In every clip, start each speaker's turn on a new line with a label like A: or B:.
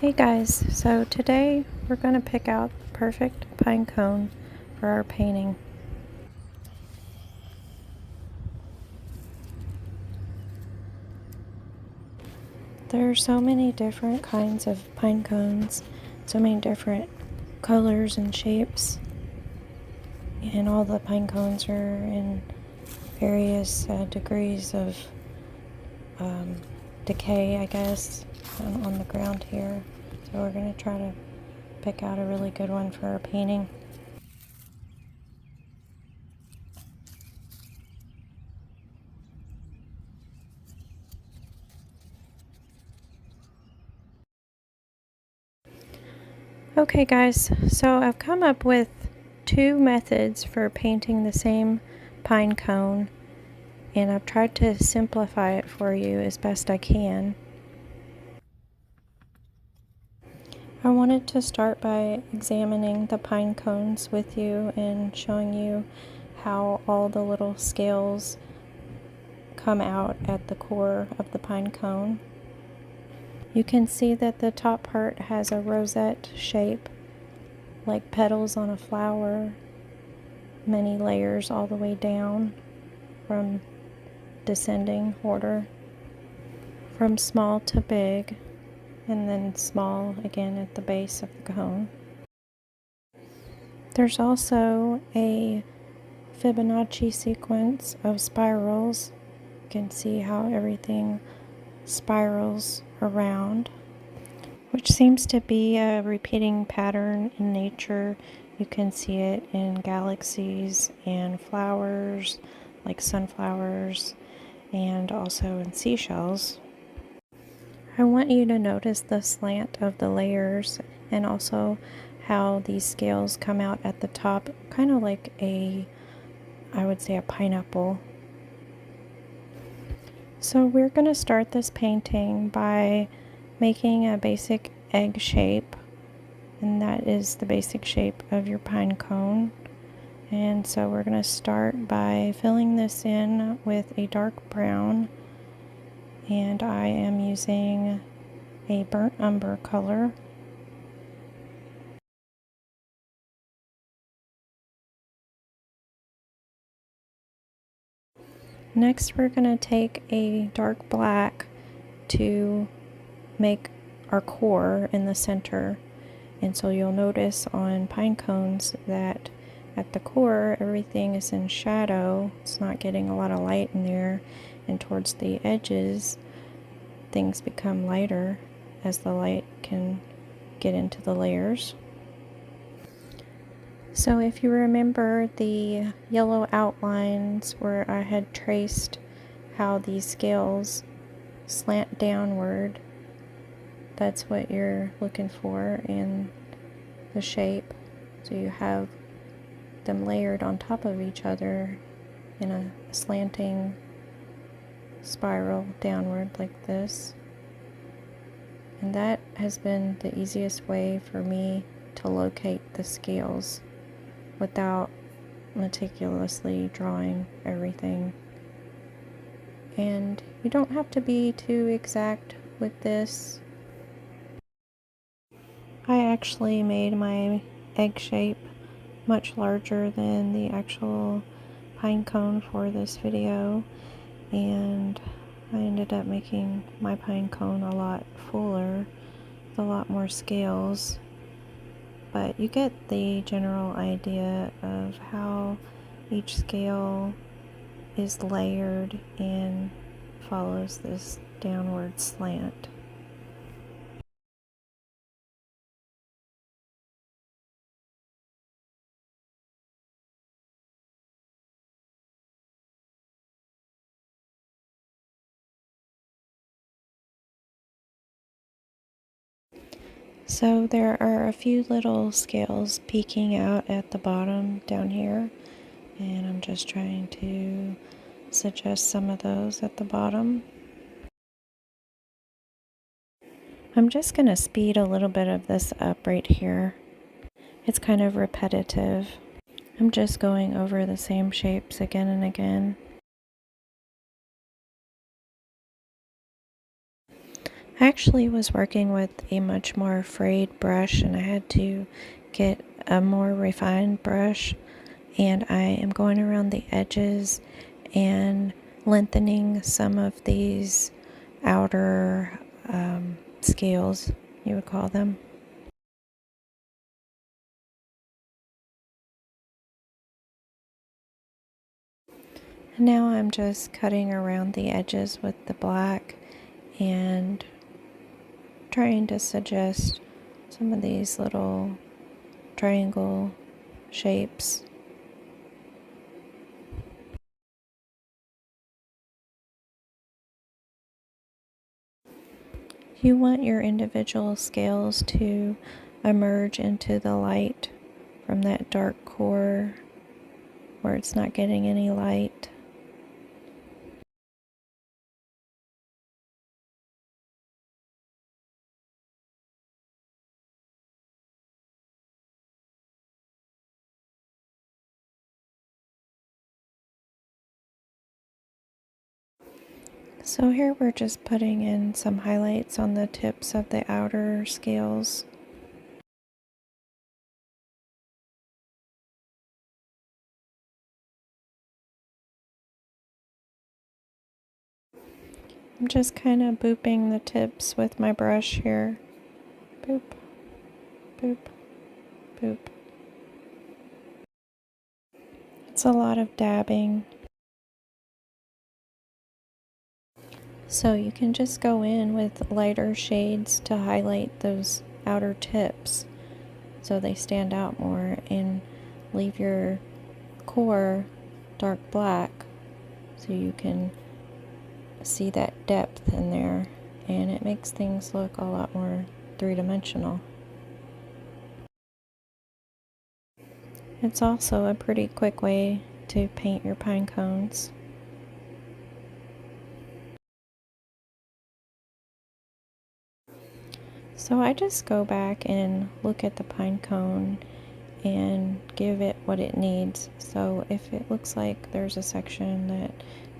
A: Hey guys, so today we're going to pick out the perfect pine cone for our painting. There are so many different kinds of pine cones, so many different colors and shapes, and all the pine cones are in various degrees of decay, I guess, on the ground here. So we're going to try to pick out a really good one for our painting. Okay guys, so I've come up with two methods for painting the same pine cone, and I've tried to simplify it for you as best I can. I wanted to start by examining the pine cones with you and showing you how all the little scales come out at the core of the pine cone. You can see that the top part has a rosette shape, like petals on a flower, many layers all the way down from descending order, from small to big, and then small again at the base of the cone. There's also a Fibonacci sequence of spirals. You can see how everything spirals around, which seems to be a repeating pattern in nature. You can see it in galaxies and flowers like sunflowers, and also in seashells. I want you to notice the slant of the layers and also how these scales come out at the top, kind of like I would say a pineapple. So we're going to start this painting by making a basic egg shape, and that is the basic shape of your pine cone. And so we're going to start by filling this in with a dark brown, and I am using a burnt umber color. Next we're going to take a dark black to make our core in the center. And so you'll notice on pine cones that at the core everything is in shadow. It's not getting a lot of light in there, and towards the edges things become lighter as the light can get into the layers. So if you remember the yellow outlines where I had traced how these scales slant downward, that's what you're looking for in the shape. So you have them layered on top of each other in a slanting spiral downward like this. And that has been the easiest way for me to locate the scales without meticulously drawing everything. And you don't have to be too exact with this. I actually made my egg shape much larger than the actual pine cone for this video, and I ended up making my pine cone a lot fuller with a lot more scales. But you get the general idea of how each scale is layered and follows this downward slant. So there are a few little scales peeking out at the bottom down here, and I'm just trying to suggest some of those at the bottom. I'm just going to speed a little bit of this up right here. It's kind of repetitive. I'm just going over the same shapes again and again. I actually was working with a much more frayed brush, and I had to get a more refined brush, and I am going around the edges and lengthening some of these outer scales, you would call them. And now I'm just cutting around the edges with the black and trying to suggest some of these little triangle shapes. You want your individual scales to emerge into the light from that dark core where it's not getting any light. So here we're just putting in some highlights on the tips of the outer scales. I'm just kind of booping the tips with my brush here. Boop, boop, boop. It's a lot of dabbing. So you can just go in with lighter shades to highlight those outer tips so they stand out more, and leave your core dark black so you can see that depth in there, and it makes things look a lot more three-dimensional. It's also a pretty quick way to paint your pine cones. So I just go back and look at the pine cone and give it what it needs. So if it looks like there's a section that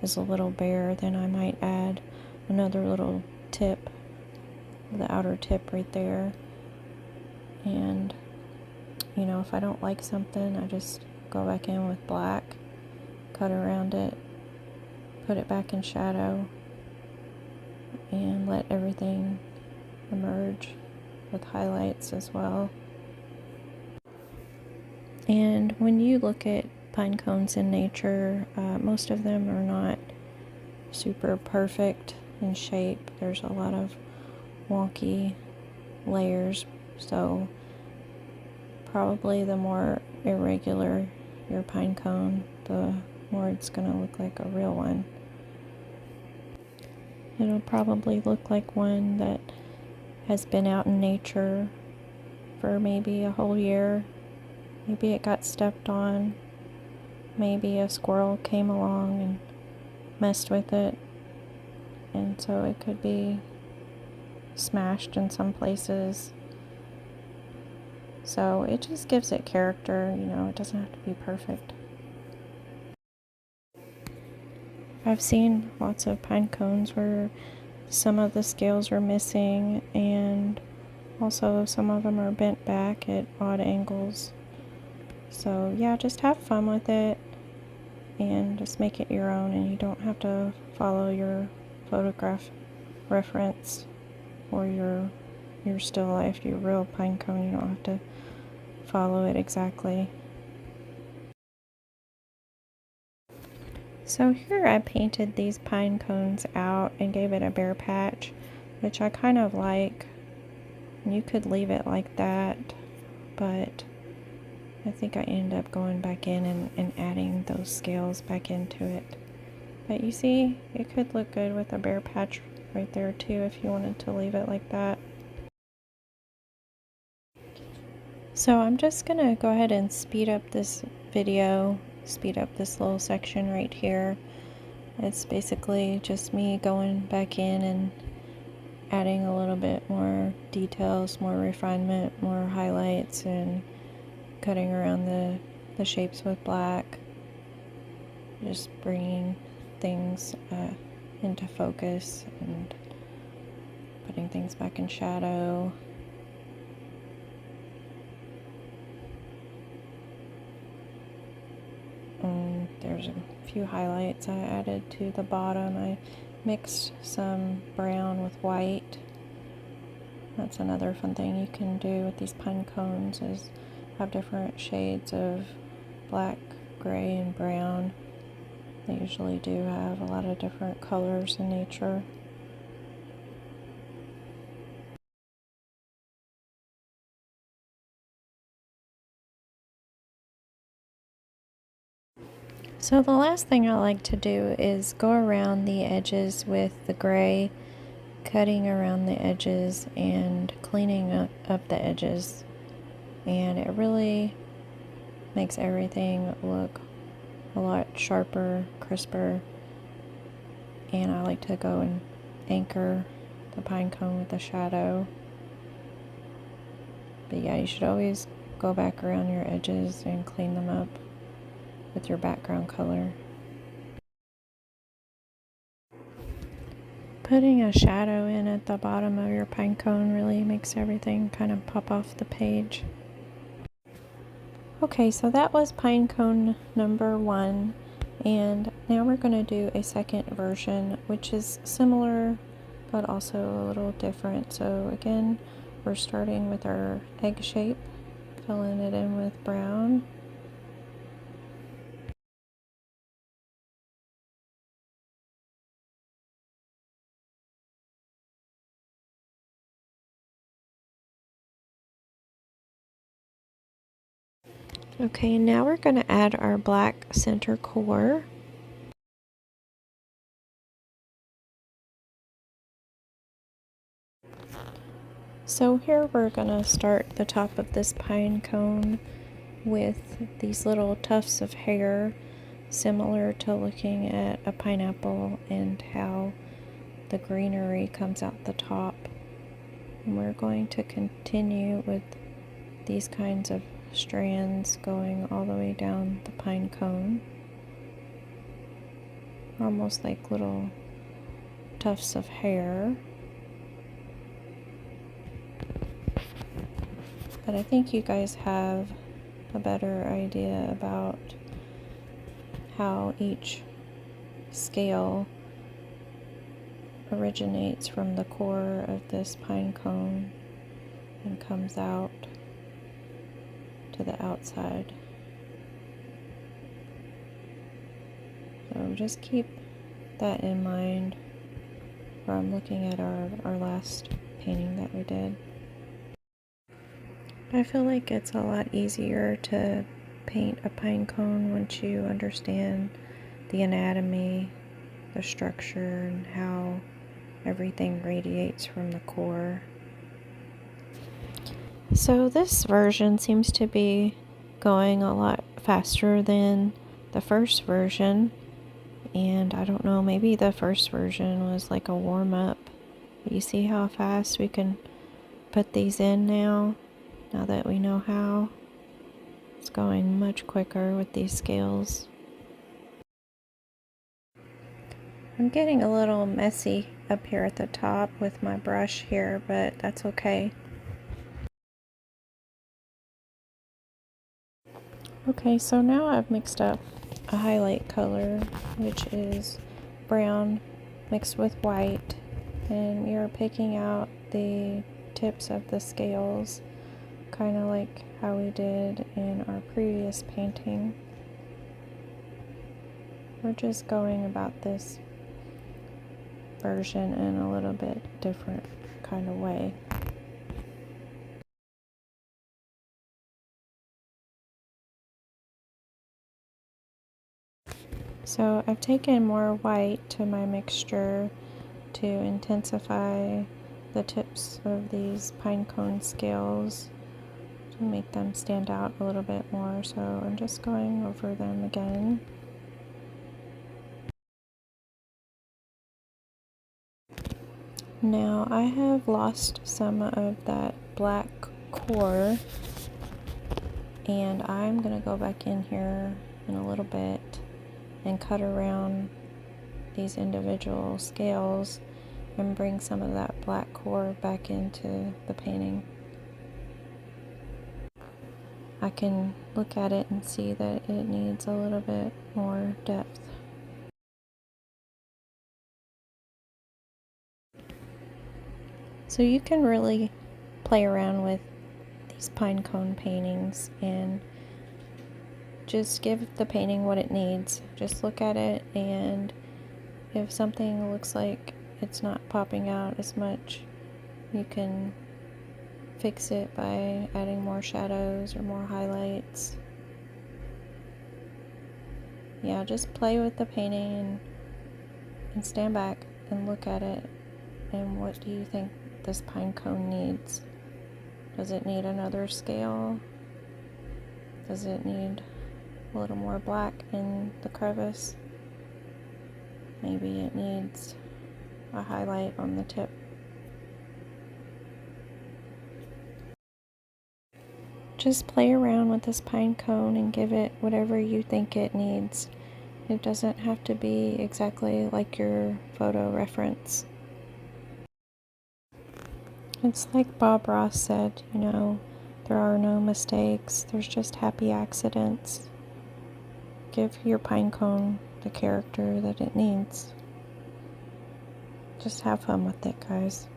A: is a little bare, then I might add another little tip, the outer tip right there. And you know, if I don't like something, I just go back in with black, cut around it, put it back in shadow, and let everything emerge with highlights as well. And when you look at pine cones in nature, most of them are not super perfect in shape. There's a lot of wonky layers, so probably the more irregular your pine cone, the more it's going to look like a real one. It'll probably look like one that has been out in nature for maybe a whole year. Maybe it got stepped on. Maybe a squirrel came along and messed with it, and so it could be smashed in some places. So it just gives it character, you know, it doesn't have to be perfect. I've seen lots of pine cones where some of the scales are missing, and also some of them are bent back at odd angles. So yeah, just have fun with it and just make it your own, and you don't have to follow your photograph reference or your still life, your real pine cone. You don't have to follow it exactly. So here I painted these pine cones out and gave it a bare patch, which I kind of like. You could leave it like that, but I think I ended up going back in and adding those scales back into it. But you see, it could look good with a bare patch right there too if you wanted to leave it like that. So I'm just gonna go ahead and speed up this video, speed up this little section right here. It's basically just me going back in and adding a little bit more details, more refinement, more highlights, and cutting around the shapes with black. Just bringing things into focus and putting things back in shadow. And there's a few highlights I added to the bottom. I mixed some brown with white. That's another fun thing you can do with these pine cones, is have different shades of black, gray, and brown. They usually do have a lot of different colors in nature. So the last thing I like to do is go around the edges with the gray, cutting around the edges and cleaning up the edges. And it really makes everything look a lot sharper, crisper. And I like to go and anchor the pine cone with the shadow. But yeah, you should always go back around your edges and clean them up with your background color. Putting a shadow in at the bottom of your pine cone really makes everything kind of pop off the page. Okay, so that was pine cone number 1, and now we're going to do a second version, which is similar but also a little different. So again, we're starting with our egg shape, filling it in with brown. Okay, now we're going to add our black center core. So here we're going to start the top of this pine cone with these little tufts of hair, similar to looking at a pineapple and how the greenery comes out the top. And we're going to continue with these kinds of strands going all the way down the pine cone, almost like little tufts of hair. But I think you guys have a better idea about how each scale originates from the core of this pine cone and comes out to the outside. So just keep that in mind from looking at our last painting that we did. I feel like it's a lot easier to paint a pine cone once you understand the anatomy, the structure, and how everything radiates from the core. So this version seems to be going a lot faster than the first version, and I don't know, maybe the first version was like a warm-up. You see how fast we can put these in now that we know how. It's going much quicker with these scales. I'm getting a little messy up here at the top with my brush here, but that's okay. Okay, so now I've mixed up a highlight color, which is brown mixed with white, and we are picking out the tips of the scales, kind of like how we did in our previous painting. We're just going about this version in a little bit different kind of way. So I've taken more white to my mixture to intensify the tips of these pine cone scales to make them stand out a little bit more. So I'm just going over them again. Now I have lost some of that black core, and I'm going to go back in here in a little bit and cut around these individual scales and bring some of that black core back into the painting. I can look at it and see that it needs a little bit more depth. So you can really play around with these Pinecone paintings and just give the painting what it needs. Just look at it, and if something looks like it's not popping out as much, you can fix it by adding more shadows or more highlights. Yeah, just play with the painting and stand back and look at it. And what do you think this Pinecone needs? Does it need another scale? Does it need a little more black in the crevice? Maybe it needs a highlight on the tip. Just play around with this Pinecone and give it whatever you think it needs. It doesn't have to be exactly like your photo reference. It's like Bob Ross said, you know, there are no mistakes, there's just happy accidents. Give your Pinecone the character that it needs. Just have fun with it, guys.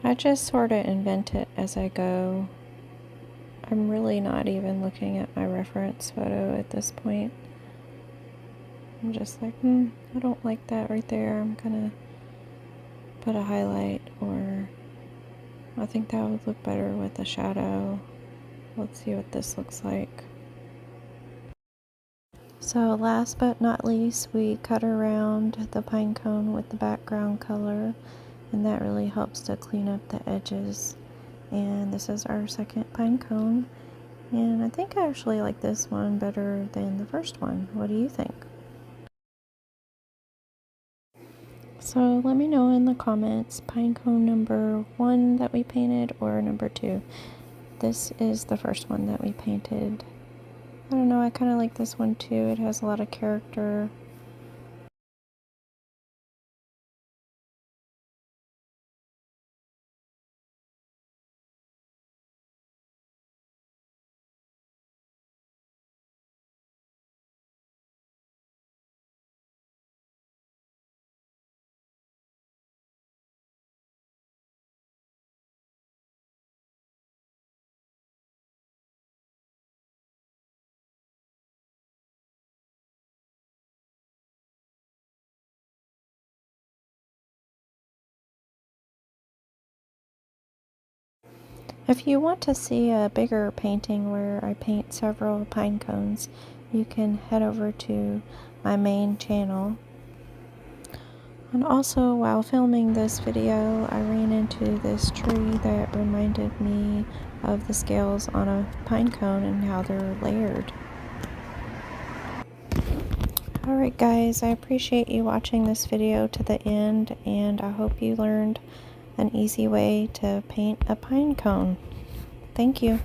A: I just sort of invent it as I go. I'm really not even looking at my reference photo at this point. I'm just like, I don't like that right there. I'm gonna put a highlight, or I think that would look better with a shadow. Let's see what this looks like. So last but not least, we cut around the Pinecone with the background color, and that really helps to clean up the edges. And this is our second Pinecone, and I think I actually like this one better than the first one. What do you think? So let me know in the comments, Pinecone number 1 that we painted or number 2. This is the first one that we painted. I don't know, I kind of like this one too. It has a lot of character. If you want to see a bigger painting where I paint several pine cones, you can head over to my main channel. And also, while filming this video, I ran into this tree that reminded me of the scales on a pine cone and how they're layered. Alright guys, I appreciate you watching this video to the end, and I hope you learned an easy way to paint a pine cone. Thank you.